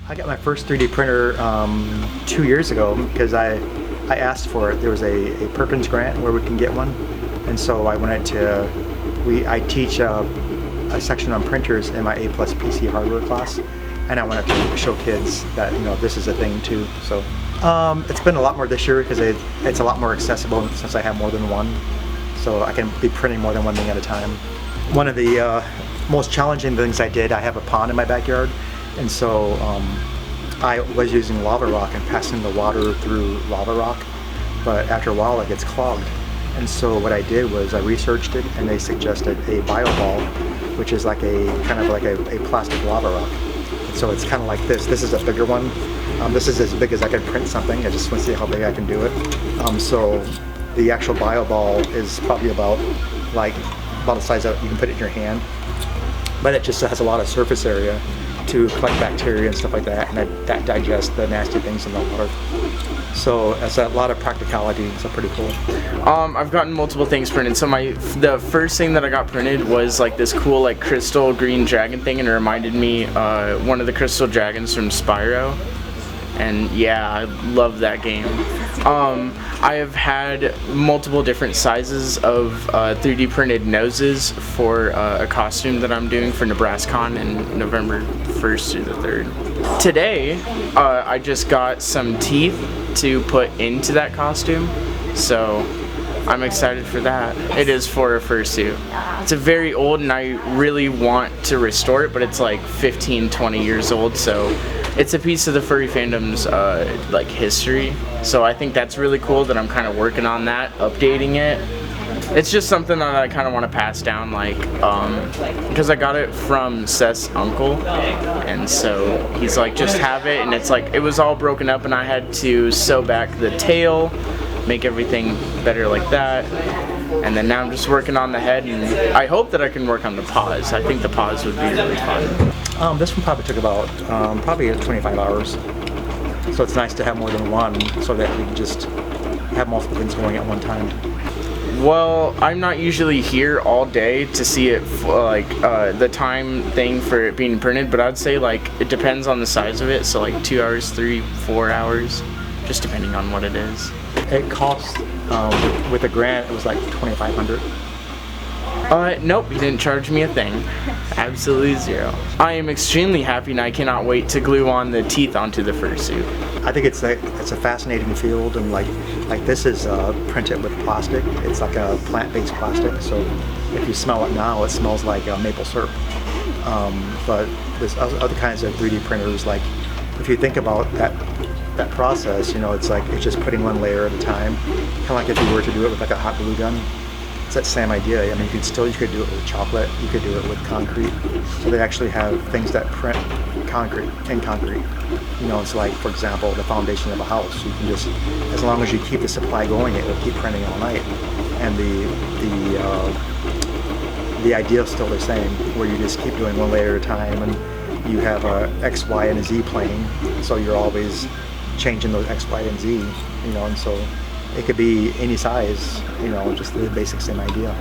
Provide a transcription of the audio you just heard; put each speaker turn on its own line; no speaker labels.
I got my first 3D printer 2 years ago because I asked for it. There was a Perkins grant where we can get one, and so I wanted to. I teach a section on printers in my A+ PC hardware class, and I wanted to show kids that this is a thing too. So it's been a lot more this year because it's a lot more accessible since I have more than one, so I can be printing more than one thing at a time. One of the most challenging things I have a pond in my backyard. And so I was using lava rock and passing the water through lava rock, but after a while it gets clogged. And so what I did was I researched it, and they suggested a bio-ball, which is like a plastic lava rock. And so it's kind of like this. This is a bigger one. This is as big as I can print something. I just want to see how big I can do it. So the actual bio-ball is probably about the size that you can put it in your hand, but it just has a lot of surface area to collect bacteria and stuff like that, and that digests the nasty things in the water. So it's a lot of practicality, so pretty cool.
I've gotten multiple things printed. So the first thing that I got printed was like this cool like crystal green dragon thing, and it reminded me one of the crystal dragons from Spyro. And yeah, I love that game. I have had multiple different sizes of 3D printed noses for a costume that I'm doing for NebraskaCon in November 1st through the 3rd. Today, I just got some teeth to put into that costume, so I'm excited for that. It is for a fursuit. It's a very old, and I really want to restore it, but it's like 15, 20 years old, so it's a piece of the furry fandom's like history. So I think that's really cool that I'm kind of working on that, updating it. It's just something that I kind of want to pass down, like because I got it from Seth's uncle, and so he's like, just have it, and it's like it was all broken up, and I had to sew back the tail, make everything better like that. And then now I'm just working on the head, and I hope that I can work on the paws. I think the paws would be really fun.
This one probably took about probably 25 hours. So it's nice to have more than one, so that we can just have multiple things going at one time.
Well, I'm not usually here all day to see it, like the time thing for it being printed, but I'd say like it depends on the size of it. So like 2 hours, 3, 4 hours, just depending on what it is.
It costs, with a grant, it was like $2,500.
Nope, he didn't charge me a thing. Absolutely zero. I am extremely happy, and I cannot wait to glue on the teeth onto the fursuit.
I think it's a fascinating field, and like this is printed with plastic. It's like a plant-based plastic, so if you smell it now, it smells like maple syrup. But there's other kinds of 3D printers. Like if you think about that process, it's just putting one layer at a time. Kind of like if you were to do it with like a hot glue gun. It's that same idea. I mean, you could do it with chocolate, you could do it with concrete. So they actually have things that print concrete. It's like, for example, the foundation of a house. You can just, as long as you keep the supply going, it will keep printing all night. And the idea is still the same, where you just keep doing one layer at a time, and you have a X, Y, and a Z plane. So you're always changing those X, Y, and Z, and so it could be any size, just the basic same idea.